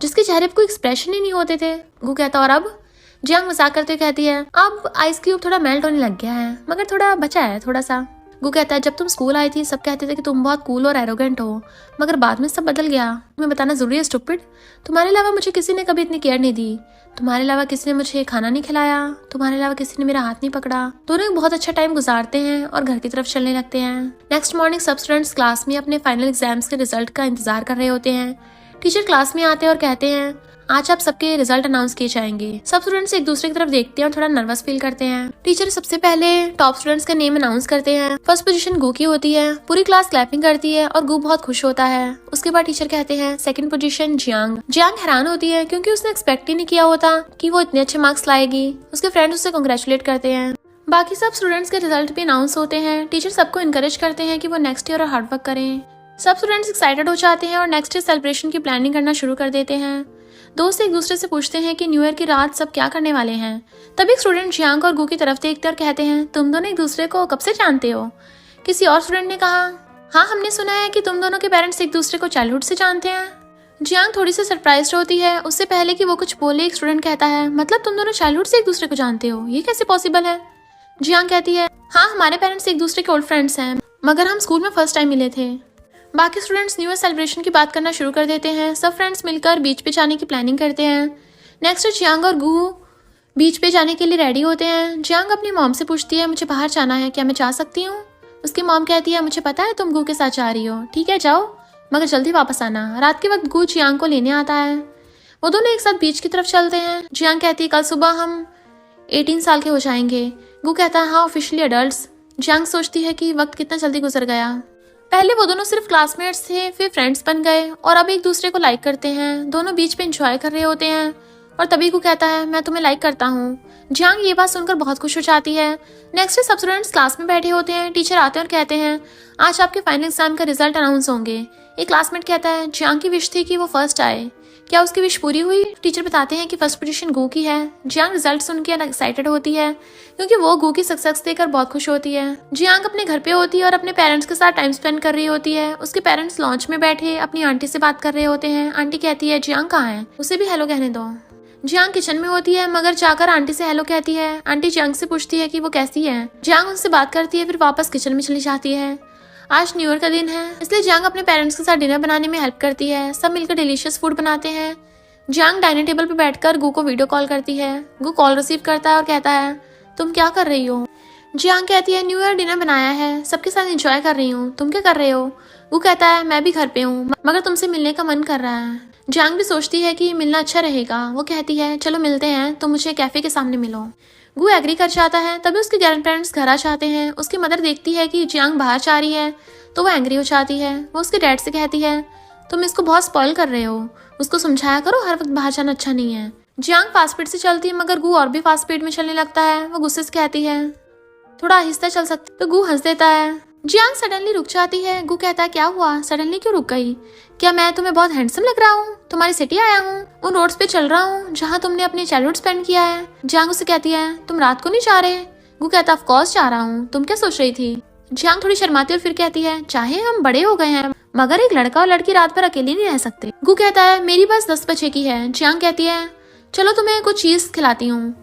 Speaker 1: जिसके चेहरे पर कोई एक्सप्रेशन ही नहीं होते थे। गू कहता, और अब? जियांग मजाक करते हुए कहती है, अब आइस क्यूब थोड़ा मेल्ट होने लग गया है, मगर थोड़ा बचा है थोड़ा सा। गू कहता है, जब तुम स्कूल आई थी सब कहते थे कि तुम बहुत कूल और एरोगेंट हो, मगर बाद में सब बदल गया। तुम्हें बताना जरूरी है स्टूपिड, तुम्हारे अलावा मुझे किसी ने कभी इतनी केयर नहीं दी। तुम्हारे अलावा किसी ने मुझे खाना नहीं खिलाया, तुम्हारे अलावा किसी ने मेरा हाथ नहीं पकड़ा। दोनों बहुत अच्छा टाइम गुजारते हैं और घर की तरफ चलने लगते हैं। नेक्स्ट मॉर्निंग सब स्टूडेंट्स क्लास में अपने फाइनल एग्जाम्स के रिजल्ट का इंतजार कर रहे होते हैं। टीचर क्लास में आते हैं और कहते हैं, आज आप सबके रिजल्ट अनाउंस किए जाएंगे। सब स्टूडेंट्स एक दूसरे की तरफ देखते हैं और थोड़ा नर्वस फील करते हैं। टीचर सबसे पहले टॉप स्टूडेंट्स का नेम अनाउंस करते हैं। फर्स्ट पोजीशन गू की होती है। पूरी क्लास क्लैपिंग करती है और गू बहुत खुश होता है। उसके बाद टीचर कहते हैं, सेकंड पोजीशन जियांग। जियांग हैरान होती है क्योंकि उसने एक्सपेक्ट ही नहीं किया होता कि वो इतने अच्छे मार्क्स लाएगी। उसके फ्रेंड्स उसे कांग्रेचुलेट करते हैं। बाकी सब स्टूडेंट्स के रिजल्ट भी अनाउंस होते हैं। टीचर सबको इनकरेज करते हैं कि वो नेक्स्ट ईयर और हार्ड वर्क करें। सब स्टूडेंट्स एक्साइटेड हो जाते हैं और नेक्स्ट ईयर सेलिब्रेशन की प्लानिंग करना शुरू कर देते हैं। दोस्त एक दूसरे से पूछते हैं कि न्यू ईयर की रात सब क्या करने वाले हैं। तभी एक स्टूडेंट जियांग और गू की तरफ देखते और कहते हैं, तुम दोनों एक दूसरे को कब से जानते हो? किसी और स्टूडेंट ने कहा, हाँ हमने सुना है कि तुम दोनों के पेरेंट्स एक दूसरे को चाइल्डहुड से जानते हैं। जियांग थोड़ी सी सरप्राइज होती है। उससे पहले कि वो कुछ बोले एक स्टूडेंट कहता है, मतलब तुम दोनों चाइल्डहुड से एक दूसरे को जानते हो, ये कैसे पॉसिबल है? जियांग कहती है, हाँ हमारे पेरेंट्स एक दूसरे के ओल्ड फ्रेंड्स हैं, मगर हम स्कूल में फर्स्ट टाइम मिले थे। बाकी स्टूडेंट्स न्यू ईयर सेलिब्रेशन की बात करना शुरू कर देते हैं। सब फ्रेंड्स मिलकर बीच पे जाने की प्लानिंग करते हैं। नेक्स्ट जियांग और गू बीच पे जाने के लिए रेडी होते हैं। जियांग अपनी मॉम से पूछती है, मुझे बाहर जाना है, क्या मैं जा सकती हूँ? उसकी मॉम कहती है, मुझे पता है तुम गू के साथ जा रही हो, ठीक है जाओ, मगर जल्दी वापस आना। रात के वक्त गू जियांग को लेने आता है। वो दोनों एक साथ बीच की तरफ चलते हैं। जियांग कहती है, कल सुबह हम 18 साल के हो जाएंगे। गू कहता है, हाँ ऑफिशियली अडल्ट्स। जियांग सोचती है कि वक्त कितना जल्दी गुजर गया। पहले वो दोनों सिर्फ क्लासमेट्स थे, फिर फ्रेंड्स बन गए और अब एक दूसरे को लाइक करते हैं। दोनों बीच पे एंजॉय कर रहे होते हैं और तभी गू कहता है, मैं तुम्हें लाइक करता हूँ। जियांग ये बात सुनकर बहुत खुश हो जाती है। नेक्स्ट सब स्टूडेंट्स क्लास में बैठे होते हैं। टीचर आते हैं और कहते हैं, आज आपके फाइनल एग्जाम का रिजल्ट अनाउंस होंगे। एक क्लासमेट कहता है, जियांग की विश थी कि वो फर्स्ट आए, क्या उसकी विश पूरी हुई? टीचर बताते हैं कि फर्स्ट पोजीशन गू की है। जियांग रिजल्ट सुन के एक्साइटेड होती है क्योंकि वो गू की सक्सेस देखकर बहुत खुश होती है। जियांग अपने घर पे होती है और अपने पेरेंट्स के साथ टाइम स्पेंड कर रही होती है। उसके पेरेंट्स लॉन्च में बैठे अपनी आंटी से बात कर रहे होते हैं। आंटी कहती है, जियांग कहाँ है, उसे भी हेलो कहने दो। जियांग किचन में होती है मगर जाकर आंटी से हेलो कहती है। आंटी जियांग से पूछती है कि वो कैसी है। जियांग उनसे बात करती है, फिर वापस किचन में चली जाती है। आज न्यू ईयर का दिन है, इसलिए जियांग अपने पेरेंट्स के साथ डिनर बनाने में हेल्प करती है। सब मिलकर डिलीशियस फूड बनाते हैं। जियांग डाइनिंग टेबल पर बैठकर गू को वीडियो कॉल करती है। गू कॉल रिसीव करता है और कहता है, तुम क्या कर रही हो? जियांग कहती है, न्यू ईयर डिनर बनाया है, सबके साथ एंजॉय कर रही हूँ, तुम क्या कर रहे हो? गू कहता है, मैं भी घर पे हूँ, मगर तुमसे मिलने का मन कर रहा है। जियांग भी सोचती है कि मिलना अच्छा रहेगा। वो कहती है, चलो मिलते हैं, तुम मुझे कैफे के सामने मिलो। गू एग्री कर जाता है। तभी उसके ग्रैंड पेरेंट्स घर आ जाते हैं। उसकी मदर देखती है कि जियांग बाहर जा रही है तो वो एंग्री हो जाती है। वो उसके डैड से कहती है, तुम इसको बहुत स्पॉइल कर रहे हो, उसको समझाया करो हर वक्त बाहर जाना अच्छा नहीं है। जियांग फास्ट स्पीड से चलती है मगर गू और भी फास्ट स्पीड में चलने लगता है। वो गुस्से से कहती है थोड़ा आहिस्ता चल सकती, तो गू हंस देता है। जियांग सडनली रुक जाती है। गू कहता है क्या हुआ, सडनली क्यों रुक गई? क्या मैं तुम्हें बहुत हैंडसम लग रहा हूँ? तुम्हारी सिटी आया हूँ, उन रोड्स पे चल रहा हूँ जहाँ तुमने अपनी चाइल्डहुड स्पेंड किया है। जियांग उससे कहती है तुम रात को नहीं जा रहे? गू कहता ऑफ कोर्स जा रहा हूँ, तुम क्या सोच रही थी? जियांग थोड़ी शर्माती और फिर कहती है चाहे हम बड़े हो गए हैं मगर एक लड़का और लड़की रात भर अकेले नहीं रह सकते। गू कहता है मेरी बस 10 बजे की है। जियांग कहती है चलो तुम्हें कुछ चीज खिलाती हूँ।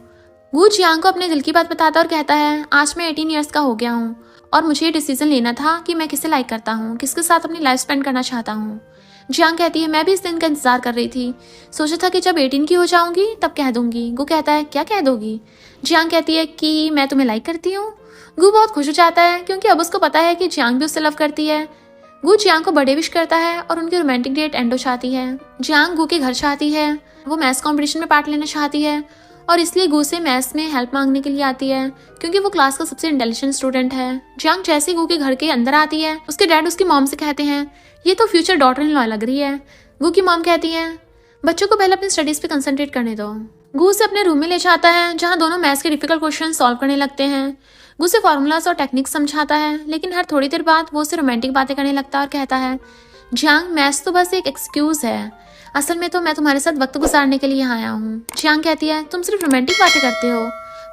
Speaker 1: गू जियांग को अपने दिल की बात बताता और कहता है आज मैं 18 ईयर्स का हो गया हूँ और मुझे ये डिसीजन लेना था कि मैं किसे लाइक करता हूँ, किसके साथ अपनी लाइफ स्पेंड करना चाहता हूँ। जियांग कहती है मैं भी इस दिन का इंतजार कर रही थी, सोचा था कि जब 18 की हो जाऊंगी तब कह दूंगी। गू कहता है क्या कह दोगी? जियांग कहती है कि मैं तुम्हें लाइक करती हूँ। गू बहुत खुश हो जाता है क्योंकि अब उसको पता है कि जियांग भी उससे लव करती है। गू जियांग को बर्थडे विश करता है और उनकी रोमांटिक डेट एंड हो जाती है। जियांग गू के घर चाहती है, वो मैथ्स कॉम्पिटिशन में पार्ट लेना चाहती है और इसलिए गू से मैथ्स में हेल्प मांगने के लिए आती है क्योंकि वो क्लास का सबसे इंटेलिजेंट स्टूडेंट है। जियांग जैसे ही गू के घर के अंदर आती है उसके डैड उसकी मॉम से कहते हैं ये तो फ्यूचर डॉटर इन लॉ लग रही है। गू की मॉम कहती है बच्चों को पहले अपनी स्टडीज पे कंसंट्रेट करने दो। गू उसे अपने रूम में ले जाता है जहाँ दोनों मैथ्स के डिफिकल्ट क्वेश्चन सॉल्व करने लगते हैं। गू से फॉर्मूलाज और टेक्निक्स समझाता है लेकिन हर थोड़ी देर बाद वो उसे रोमांटिक बातें करने लगता है और कहता है जियांग मैथ्स तो बस एक एक्सक्यूज है, असल में तो मैं तुम्हारे साथ वक्त गुजारने के लिए यहाँ आया हूँ। जियांग कहती है तुम सिर्फ रोमांटिक बातें करते हो,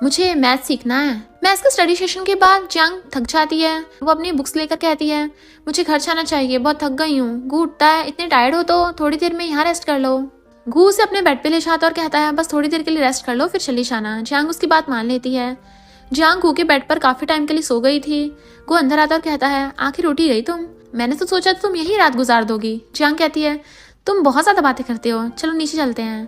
Speaker 1: मुझे मैथ सीखना है। मैथ्स के स्टडी सेशन के बाद जियांग थक जाती है। वो अपनी बुक्स लेकर कहती है मुझे घर जाना चाहिए, बहुत थक गई हूँ। गू उठता है इतने टायर्ड हो तो थोड़ी देर में यहाँ रेस्ट कर लो। गू उसे अपने बेड पे ले जाता और कहता है बस थोड़ी देर के लिए रेस्ट कर लो फिर चली जाना। जियांग उसकी बात मान लेती है। जियांग गू के बेड पर काफी टाइम के लिए सो गई थी। गू अंदर आता और कहता है आखिर उठ ही गई तुम, मैंने तो सोचा तुम यही रात गुजार दोगी। जियांग कहती है तुम बहुत ज्यादा बातें करते हो, चलो नीचे चलते हैं।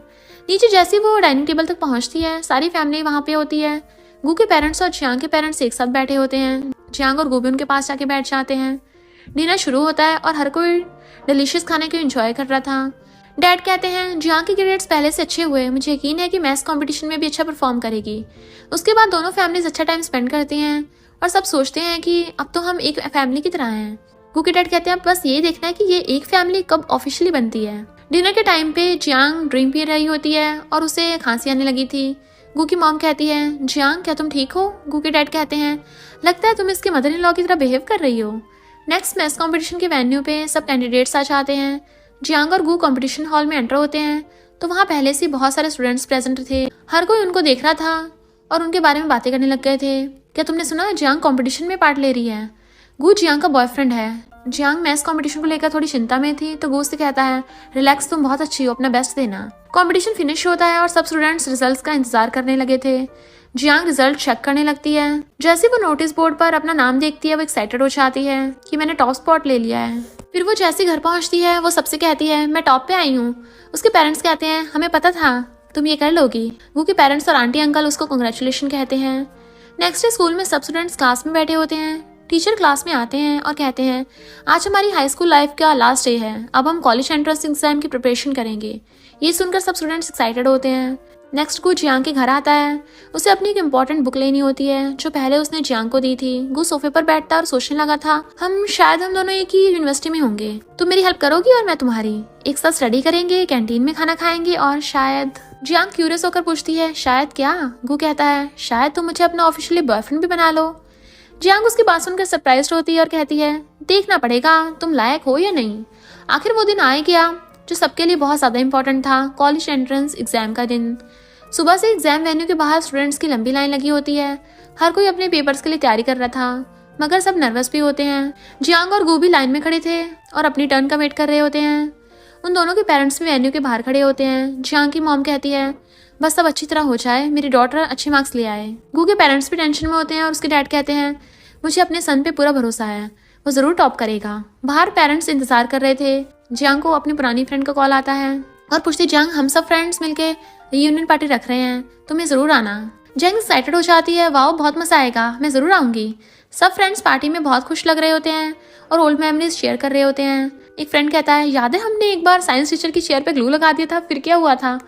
Speaker 1: नीचे जैसे वो डाइनिंग टेबल तक पहुंचती है सारी फैमिली वहां पे होती है। गू के पेरेंट्स और जियांग के पेरेंट्स एक साथ बैठे होते हैं। जियांग और गू भी उनके पास जाके बैठ जाते हैं। डिनर शुरू होता है और हर कोई डिलीशियस खाने को एंजॉय कर रहा था। डैड कहते हैं जियांग के ग्रेड्स पहले से अच्छे हुए, मुझे यकीन है कि मैथ्स कंपटीशन में भी अच्छा परफॉर्म करेगी। उसके बाद दोनों फैमिलीज अच्छा टाइम स्पेंड करती हैं और सब सोचते हैं कि अब तो हम एक फैमिली की तरह हैं। गू के डैड कहते हैं बस ये देखना है कि ये एक फैमिली कब ऑफिशियली बनती है। डिनर के टाइम पे जियांग ड्रिंक पी रही होती है और उसे खांसी आने लगी थी। गू की मॉम कहती है जियांग क्या तुम ठीक हो? गू के डैड कहते हैं लगता है तुम इसके मदर इन लॉ की तरह बिहेव कर रही हो। नेक्स्ट मैथ्स कॉम्पिटिशन के वेन्यू पे सब कैंडिडेट्स आ जाते हैं। जियांग और गू कंपटीशन हॉल में एंटर होते हैं तो वहाँ पहले से बहुत सारे स्टूडेंट्स प्रेजेंट थे। हर कोई उनको देख रहा था और उनके बारे में बातें करने लग गए थे। क्या तुमने सुना जियांग कंपटीशन में पार्ट ले रही है? गू जियांग का बॉयफ्रेंड है। जियांग मैथ्स कंपटीशन को लेकर थोड़ी चिंता में थी तो गू से कहता है रिलैक्स, तुम बहुत अच्छी हो, अपना बेस्ट देना। कंपटीशन फिनिश होता है और सब स्टूडेंट्स रिजल्ट्स का इंतजार करने लगे थे। जियांग रिजल्ट चेक करने लगती है। जैसे वो नोटिस बोर्ड पर अपना नाम देखती है वो एक्साइटेड हो जाती है कि मैंने टॉप स्पॉट ले लिया है। फिर वो जैसे घर पहुंचती है वो सबसे कहती है मैं टॉप पे आई हूँ। उसके पेरेंट्स कहते हैं हमें पता था तुम ये कर लोगी। गू के पेरेंट्स और आंटी अंकल उसको कांग्रेचुलेशन कहते हैं। नेक्स्ट डे स्कूल में सब स्टूडेंट्स क्लास में बैठे होते हैं। टीचर क्लास में आते हैं और कहते हैं आज हमारी हाई स्कूल लाइफ का लास्ट डे है, अब हम कॉलेज एंट्रेंस एग्जाम की प्रिपरेशन करेंगे। ये सुनकर सब स्टूडेंट्स एक्साइटेड होते हैं। नेक्स्ट गू जियांग के घर आता है। उसे अपनी एक इम्पोर्टेंट बुक लेनी होती है जो पहले उसने जियांग को दी थी। गू सोफे पर बैठता और सोचने लगा था हम दोनों एक ही यूनिवर्सिटी में होंगे, तुम मेरी हेल्प करोगी और मैं तुम्हारी, एक साथ स्टडी करेंगे, कैंटीन में खाना खाएंगे और शायद। जियांग क्यूरियस होकर पूछती है शायद क्या? गू कहता है शायद तुम मुझे अपना ऑफिशियली बॉयफ्रेंड भी बना लो। जियांग उसकी बात सुनकर सरप्राइज्ड होती है और कहती है देखना पड़ेगा तुम लायक हो या नहीं। आखिर वो दिन आ गया जो सबके लिए बहुत ज्यादा इंपॉर्टेंट था, कॉलेज एंट्रेंस एग्जाम का दिन। सुबह से एग्जाम वेन्यू के बाहर स्टूडेंट्स की लंबी लाइन लगी होती है। हर कोई अपने पेपर्स के लिए तैयारी कर रहा था मगर सब नर्वस भी होते हैं। जियांग और गू भी लाइन में खड़े थे और अपनी टर्न का वेट कर रहे होते हैं। उन दोनों के पेरेंट्स भी वेन्यू के बाहर खड़े होते हैं। जियांग की मॉम कहती है बस सब अच्छी तरह हो जाए, मेरी डॉटर अच्छे मार्क्स ले आए। गू के पेरेंट्स भी टेंशन में होते हैं और उसके डैड कहते हैं मुझे अपने सन पे पूरा भरोसा है, वो जरूर टॉप करेगा। बाहर पेरेंट्स इंतजार कर रहे थे। जियांग को अपनी पुरानी फ्रेंड का कॉल आता है और पूछती जियांग हम सब फ्रेंड्स मिलके रियूनियन पार्टी रख रहे हैं, तुम्हें जरूर आना। जियांग एक्साइटेड हो जाती है, वाओ बहुत मजा आएगा, मैं जरूर आऊंगी। सब फ्रेंड्स पार्टी में बहुत खुश लग रहे होते हैं और ओल्ड मेमोरीज शेयर कर रहे होते हैं। एक फ्रेंड कहता है याद है हमने एक बार साइंस टीचर की चेयर पे ग्लू लगा दिया था, फिर क्या हुआ था?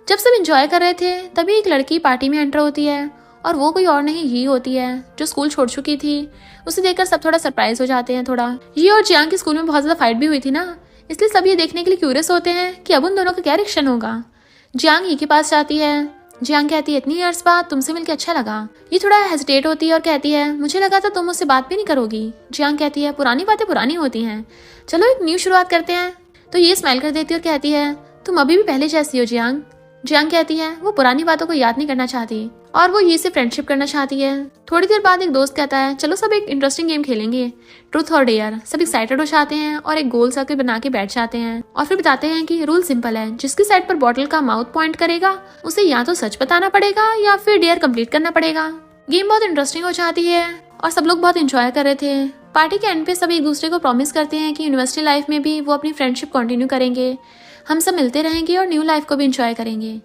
Speaker 1: जब सब एंजॉय कर रहे थे तभी एक लड़की पार्टी में एंटर होती है और वो कोई और नहीं ही होती है जो स्कूल छोड़ चुकी थी। उसे देखकर सब थोड़ा सरप्राइज हो जाते हैं। थोड़ा ये और जियांग के स्कूल में बहुत ज्यादा फाइट भी हुई थी ना, इसलिए सब ये देखने के लिए क्यूरियस होते हैं कि अब उन दोनों का क्या रिएक्शन होगा। जियांग ही के पास जाती है। जियांग कहती है, इतनी अर्स बाद तुमसे मिलकर अच्छा लगा। ये थोड़ा हेजिटेट होती है और कहती है, मुझे लगा था तुम मुझसे बात भी नहीं करोगी। जियांग कहती है, पुरानी बातें पुरानी होती हैं, चलो एक न्यू शुरुआत करते हैं। तो ये स्माइल कर देती है और कहती है, तुम अभी भी पहले जैसी हो जियांग। जियांग कहती है वो पुरानी बातों को याद नहीं करना चाहती और वो ये से फ्रेंडशिप करना चाहती है। थोड़ी देर बाद एक दोस्त कहता है, चलो सब एक इंटरेस्टिंग गेम खेलेंगे, ट्रूथ और डेयर। सब एक्साइटेड हो जाते हैं और एक गोल सर्कल बना के बैठ जाते हैं और फिर बताते हैं कि रूल सिंपल है, जिसकी साइड पर बॉटल का माउथ पॉइंट करेगा उसे या तो सच बताना पड़ेगा या फिर डेयर कंप्लीट करना पड़ेगा। गेम बहुत इंटरेस्टिंग हो जाती है और सब लोग बहुत इंजॉय कर रहे थे। पार्टी के एंड पे सब एक दूसरे को प्रॉमिस करते हैं कि यूनिवर्सिटी लाइफ में भी वो अपनी फ्रेंडशिप कंटिन्यू करेंगे, हम सब मिलते रहेंगे और न्यू लाइफ को भी इंजॉय करेंगे।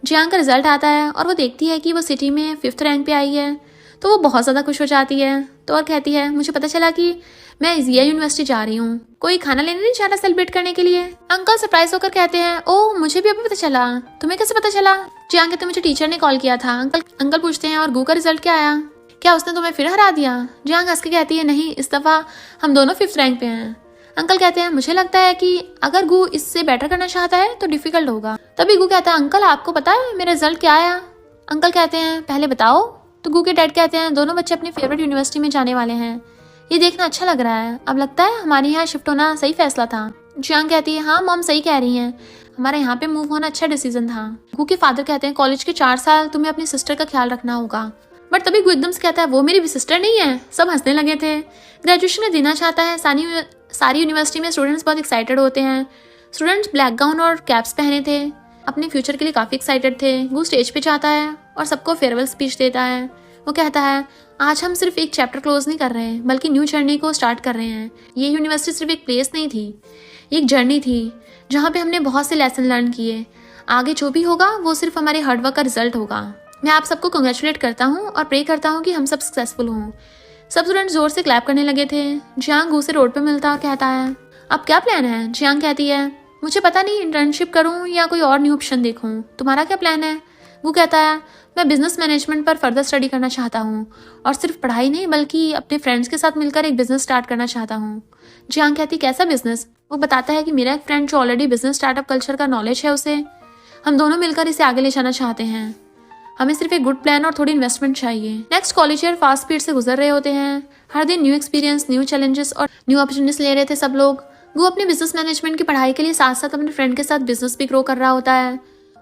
Speaker 1: जियांग का रिजल्ट आता है और वो देखती है कि वो सिटी में 5th रैंक पे आई है, तो वो बहुत ज़्यादा खुश हो जाती है। तो और कहती है, मुझे पता चला कि मैं इजिया यूनिवर्सिटी जा रही हूँ, कोई खाना लेने नहीं जा रहा सेलिब्रेट करने के लिए। अंकल सरप्राइज होकर कहते हैं, ओह मुझे भी अभी पता चला, तुम्हें कैसे पता चला? जियांग कहते, मुझे टीचर ने कॉल किया था। अंकल पूछते हैं, और गू का रिजल्ट क्या आया? क्या उसने तुम्हें फिर हरा दिया? जियांग हंस के कहती है, नहीं, इस दफ़ा हम दोनों 5th रैंक पे हैं। अंकल कहते हैं, मुझे लगता है कि अगर गू इससे बेटर करना चाहता है तो डिफिकल्ट होगा। तभी गू कहता है, अंकल आपको पता है मेरा रिजल्ट क्या आया? अंकल कहते हैं, पहले बताओ। तो गू के डैड कहते हैं, दोनों बच्चे अपनी फेवरेट यूनिवर्सिटी में जाने वाले हैं, ये देखना अच्छा लग रहा है। अब लगता है हमारे यहाँ शिफ्ट होना सही फैसला था। जियांग कहती है, हाँ मॉम सही कह रही हैं, हमारे यहाँ पे मूव होना अच्छा डिसीजन था। गू के फादर कहते हैं, कॉलेज के 4 साल तुम्हें अपनी सिस्टर का ख्याल रखना होगा। बट तभी गू एकदम से कहता है, वो मेरी भी सिस्टर नहीं है। सब हंसने लगे थे। ग्रेजुएशन में देना चाहता है। सारी यूनिवर्सिटी में स्टूडेंट्स बहुत एक्साइटेड होते हैं। स्टूडेंट्स ब्लैक गाउन और कैप्स पहने थे, अपने फ्यूचर के लिए काफ़ी एक्साइटेड थे। गू स्टेज पे जाता है और सबको फेयरवेल स्पीच देता है। वो कहता है, आज हम सिर्फ एक चैप्टर क्लोज नहीं कर रहे हैं, बल्कि न्यू जर्नी को स्टार्ट कर रहे हैं। ये यूनिवर्सिटी सिर्फ एक प्लेस नहीं थी, एक जर्नी थी जहाँ पे हमने बहुत से लेसन लर्न किए। आगे जो भी होगा वो सिर्फ हमारे हार्डवर्क का रिजल्ट होगा। मैं आप सबको कंग्रेचुलेट करता हूँ और प्रे करता हूँ कि हम सब सक्सेसफुल हों। सब स्टूडेंट जोर से क्लैप करने लगे थे। जियांग गू से रोड पे मिलता और कहता है, अब क्या प्लान है? जियांग कहती है, मुझे पता नहीं, इंटर्नशिप करूं या कोई और न्यू ऑप्शन देखूं, तुम्हारा क्या प्लान है? गू कहता है, मैं बिजनेस मैनेजमेंट पर फर्दर स्टडी करना चाहता हूं और सिर्फ पढ़ाई नहीं बल्कि अपने फ्रेंड्स के साथ मिलकर एक बिजनेस स्टार्ट करना चाहता हूं। जियांग कहती, कैसा बिजनेस? वो बताता है कि मेरा एक फ्रेंड जो ऑलरेडी बिजनेस स्टार्टअप कल्चर का नॉलेज है, उसे हम दोनों मिलकर इसे आगे ले जाना चाहते हैं। हमें सिर्फ एक गुड प्लान और थोड़ी इन्वेस्टमेंट चाहिए। Next college year fast speed से गुजर रहे होते हैं। हर दिन न्यू एक्सपीरियंस, न्यू चैलेंजेस और न्यू अपॉर्चुनिटीज ले रहे थे सब लोग। गू अपने बिजनेस मैनेजमेंट की पढ़ाई के लिए साथ साथ अपने फ्रेंड के साथ बिजनेस भी ग्रो कर रहा होता है।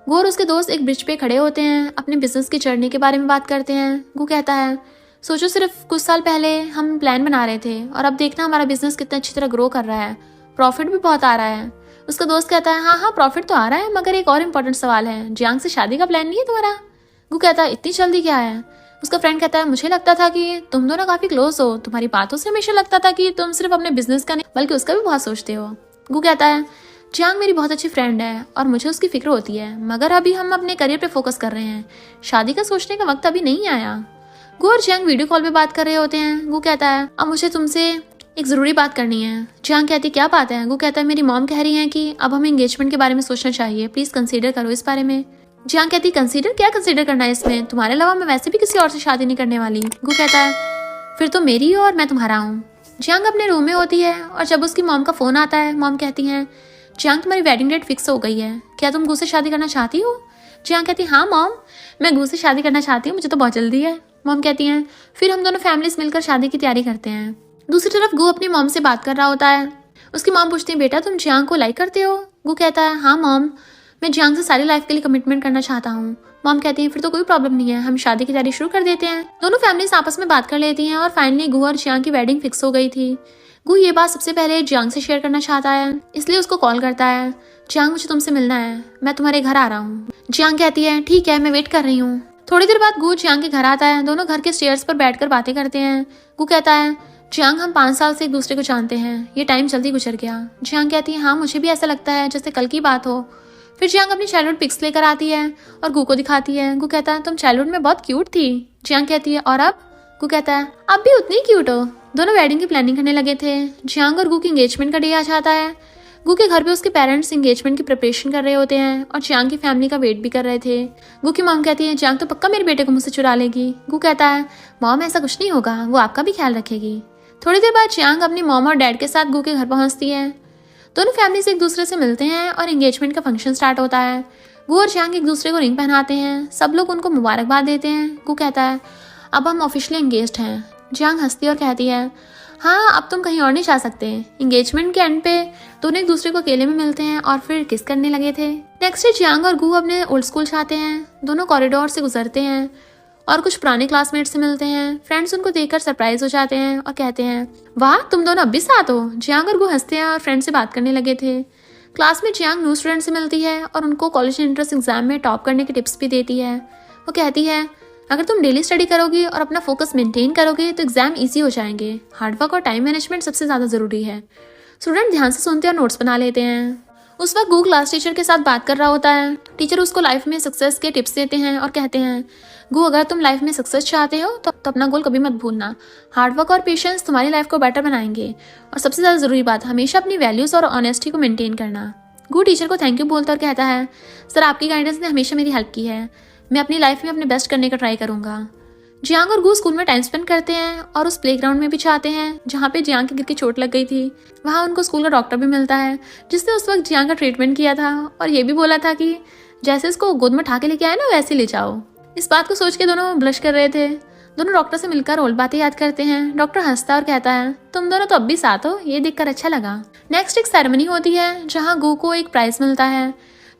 Speaker 1: गू और उसके दोस्त एक ब्रिज पे खड़े होते हैं, अपने बिजनेस की जर्नी के बारे में बात करते हैं। गू कहता है, सोचो सिर्फ कुछ साल पहले हम प्लान बना रहे थे और अब देखना हमारा बिजनेस कितना अच्छी तरह ग्रो कर रहा है, प्रॉफिट भी बहुत आ रहा है। उसका दोस्त कहता है, हाँ प्रॉफिट तो आ रहा है, मगर एक और इम्पोर्टेंट सवाल है, जियांग से शादी का प्लान नहीं है तुम्हारा? गू कहता है, इतनी जल्दी क्या है? उसका फ्रेंड कहता है, मुझे लगता था कि तुम दोनों काफी क्लोज हो, तुम्हारी बातों से हमेशा लगता था कि तुम सिर्फ अपने बिजनेस का नहीं बल्कि उसका भी बहुत सोचते हो। गू कहता है, जियांग मेरी बहुत अच्छी फ्रेंड है और मुझे उसकी फिक्र होती है, मगर अभी हम अपने करियर पे फोकस कर रहे हैं, शादी का सोचने का वक्त अभी नहीं आया। गू और जियांग वीडियो कॉल पे बात कर रहे होते हैं। गू कहता है, अब मुझे तुमसे एक जरूरी बात करनी है। जियांग कहती, क्या बात है? गू कहता है, मेरी मॉम कह रही है कि अब हमें एंगेजमेंट के बारे में सोचना चाहिए, प्लीज कंसीडर करो इस बारे में। जियांग कहती, कंसीडर? क्या कंसीडर करना है इसमें? तुम्हारे अलावा मैं वैसे भी किसी और से शादी नहीं करने वाली। गू कहता है, फिर तो मेरी और मैं तुम्हारा हूँ। जियांग अपने रूम में होती है और जब उसकी मॉम का फोन आता है, मॉम कहती है, जियांग तुम्हारी वेडिंग डेट फिक्स हो गई है, क्या तुम गू से शादी करना चाहती हो? जियांग कहती, हाँ मॉम, मैं गू से शादी करना चाहती हूँ, मुझे तो बहुत जल्दी है। मॉम कहती हैं, फिर हम दोनों फैमिलीज मिलकर शादी की तैयारी करते हैं। दूसरी तरफ गू अपनी मॉम से बात कर रहा होता है। उसकी मॉम पूछती है, बेटा तुम जियांग को लाइक करते हो? गू कहता है, हाँ मॉम, मैं जियांग से सारी लाइफ के लिए कमिटमेंट करना चाहता हूँ। मॉम कहती है, फिर तो कोई प्रॉब्लम नहीं है, हम शादी की तैयारी शुरू कर देते हैं। दोनों फैमिलीज आपस में बात कर लेती हैं और फाइनली गू और जियांग की वेडिंग फिक्स हो गई थी। गू ये बात सबसे पहले जियांग से शेयर करना चाहता है, इसलिए उसको कॉल करता है। जियांग, मुझे तुमसे मिलना है, मैं तुम्हारे घर आ रहा हूँ। जियांग कहती है, ठीक है, मैं वेट कर रही हूँ। थोड़ी देर बाद गू जियांग के घर आता है। दोनों घर के स्टेयर्स पर बैठकर बातें करते हैं। गू कहता है, जियांग, हम 5 साल से एक दूसरे को जानते हैं, ये टाइम जल्दी गुजर गया। जियांग कहती है, हाँ मुझे भी ऐसा लगता है जैसे कल की बात हो। फिर जियांग अपनी चाइल्डहुड पिक्स लेकर आती है और गू को दिखाती है। गू कहता है, तुम चाइल्डहुड में बहुत क्यूट थी। जियांग कहती है, और अब? गू कहता है, अब भी उतनी क्यूट हो। दोनों वेडिंग की प्लानिंग करने लगे थे। जियांग और गू की एंगेजमेंट का डे आ जाता है। गू के घर पे उसके पेरेंट्स एंगेजमेंट की प्रिपरेशन कर रहे होते हैं और जियांग की फैमिली का वेट भी कर रहे थे। गू की मॉम कहती है, जियांग तो पक्का मेरे बेटे को मुझसे चुरा लेगी। गू कहता है, मॉम ऐसा कुछ नहीं होगा, वो आपका भी ख्याल रखेगी। थोड़ी देर बाद जियांग अपनी मॉम और डैड के साथ गू के घर पहुंचती है। दोनों फैमिलीज एक दूसरे से मिलते हैं और एंगेजमेंट का फंक्शन स्टार्ट होता है। गू और जियांग एक दूसरे को रिंग पहनाते हैं। सब लोग उनको मुबारकबाद देते हैं। गू कहता है अब हम ऑफिशियली एंगेज्ड हैं। जियांग हंसती है और कहती है हाँ अब तुम कहीं और नहीं जा सकते। एंगेजमेंट के एंड पे दोनों एक दूसरे को अकेले में मिलते हैं और फिर किस करने लगे थे। नेक्स्ट डे जियांग और गू अपने ओल्ड स्कूल जाते हैं। दोनों कॉरिडोर से गुजरते हैं और कुछ पुराने क्लासमेट से मिलते हैं। फ्रेंड्स उनको देखकर सरप्राइज हो जाते हैं और कहते हैं वाह तुम दोनों अब भी साथ हो। जियांग और गू हंसते हैं और फ्रेंड से बात करने लगे थे। क्लास में जियांग न्यू स्टूडेंट से मिलती है और उनको कॉलेज एंट्रेंस एग्जाम में टॉप करने के टिप्स भी देती है। वो कहती है अगर तुम डेली स्टडी करोगे और अपना फोकस मेंटेन करोगे तो एग्जाम इजी हो जाएंगे। हार्डवर्क और टाइम मैनेजमेंट सबसे ज़्यादा ज़रूरी है। स्टूडेंट ध्यान से सुनते हैं और नोट्स बना लेते हैं। उस वक्त गू क्लास टीचर के साथ बात कर रहा होता है। टीचर उसको लाइफ में सक्सेस के टिप्स देते हैं और कहते हैं गू अगर तुम लाइफ में सक्सेस चाहते हो तो अपना गोल कभी मत भूलना। हार्डवर्क और पेशेंस तुम्हारी लाइफ को बेटर बनाएंगे और सबसे ज़्यादा ज़रूरी बात हमेशा अपनी वैल्यूज़ और ऑनेस्टी को मेंटेन करना। गू टीचर को थैंक यू बोलता और कहता है सर आपकी गाइडेंस ने हमेशा मेरी हेल्प की है। मैं अपनी लाइफ में अपने बेस्ट करने का ट्राई करूँगा। जियांग और गू स्कूल में टाइम स्पेंड करते हैं और उस प्लेग्राउंड में भी जाते हैं जहाँ पे जियांग के गिर के चोट लग गई थी। वहाँ उनको स्कूल का डॉक्टर भी मिलता है जिसने उस वक्त जियांग का ट्रीटमेंट किया था और ये भी बोला था कि जैसे इसको गोद में उठा के लेके आए ना वैसे ले जाओ। इस बात को सोच के दोनों ब्लश कर रहे थे। दोनों डॉक्टर से मिलकर ओल्ड बातें याद करते हैं। डॉक्टर हंसता और कहता है तुम दोनों तो अब भी साथ हो, ये देखकर अच्छा लगा। नेक्स्ट एक सेरेमनी होती है जहाँ गू को एक प्राइज मिलता है।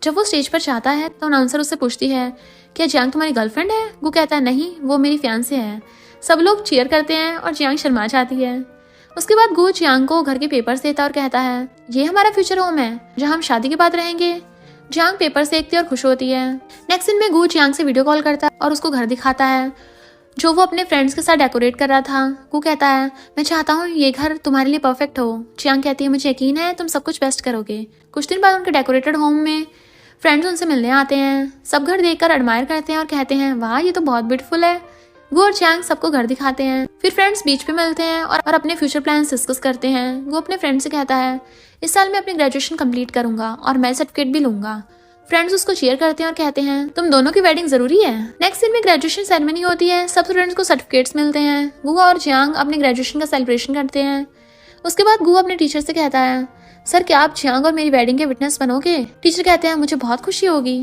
Speaker 1: जब वो स्टेज पर जाता है तो अनाउंसर उससे पूछती है क्या जियांग तुम्हारी गर्लफ्रेंड है। गू कहता है नहीं वो मेरी फियांसे है। सब लोग चीयर करते हैं और जियांग शर्मा जाती है। उसके बाद गू जियांग को घर के पेपर्स देता और कहता है ये हमारा फ्यूचर होम है जहाँ हम शादी के बाद रहेंगे। जियांग पेपर्स देखती है और खुश होती है। नेक्स्ट दिन में गू जियांग से वीडियो कॉल करता है और उसको घर दिखाता है जो वो अपने फ्रेंड्स के साथ डेकोरेट कर रहा था। गू कहता है मैं चाहता हूँ ये घर तुम्हारे लिए परफेक्ट हो। जियांग कहती है मुझे यकीन है तुम सब कुछ बेस्ट करोगे। कुछ दिन बाद उनके डेकोरेटेड होम में फ्रेंड्स उनसे मिलने आते हैं। सब घर देखकर एडमायर करते हैं और कहते हैं वाह ये तो बहुत ब्यूटीफुल है। गू और जियांग सबको घर दिखाते हैं। फिर फ्रेंड्स बीच पे मिलते हैं और अपने फ्यूचर प्लान्स डिस्कस करते हैं। गू अपने फ्रेंड से कहता है इस साल मैं अपनी ग्रेजुएशन कंप्लीट करूंगा और मैं सर्टिफिकेट भी लूंगा। फ्रेंड्स उसको चीयर करते हैं और कहते हैं तुम दोनों की वेडिंग जरूरी है। नेक्स्ट दिन में ग्रेजुएशन सेरेमनी होती है। सब स्टूडेंट्स को सर्टिफिकेट्स मिलते हैं। गू और जियांग अपने ग्रेजुएशन का सेलिब्रेशन करते हैं। उसके बाद गू अपने टीचर से कहता है सर क्या आप जियांग और मेरी वेडिंग के विटनेस बनोगे। टीचर कहते हैं मुझे बहुत खुशी होगी।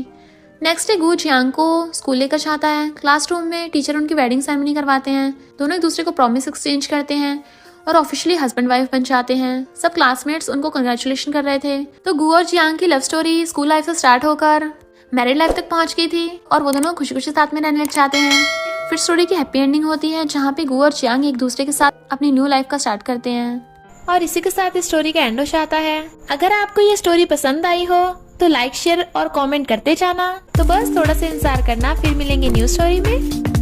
Speaker 1: नेक्स्ट डे गू जियांग को स्कूल लेकर जाता है। क्लासरूम में टीचर उनकी वेडिंग सेरेमनी करवाते हैं। दोनों एक दूसरे को प्रॉमिस एक्सचेंज करते हैं और ऑफिशियली हस्बैंड वाइफ बन जाते हैं। सब क्लासमेट्स उनको कंग्रेचुलेशन कर रहे थे। तो गू और जियांग की लव स्टोरी स्कूल लाइफ से स्टार्ट होकर मैरिड लाइफ तक पहुंच गई थी और वो दोनों खुशी खुशी साथ में रहने लग जाते हैं। फिर स्टोरी की हैप्पी एंडिंग होती है जहाँ पे गू और जियांग एक दूसरे के साथ अपनी न्यू लाइफ का स्टार्ट करते हैं। और इसी के साथ इस स्टोरी का एंड हो जाता है। अगर आपको ये स्टोरी पसंद आई हो तो लाइक शेयर और कमेंट करते जाना। तो बस थोड़ा सा इंतजार करना, फिर मिलेंगे न्यू स्टोरी में।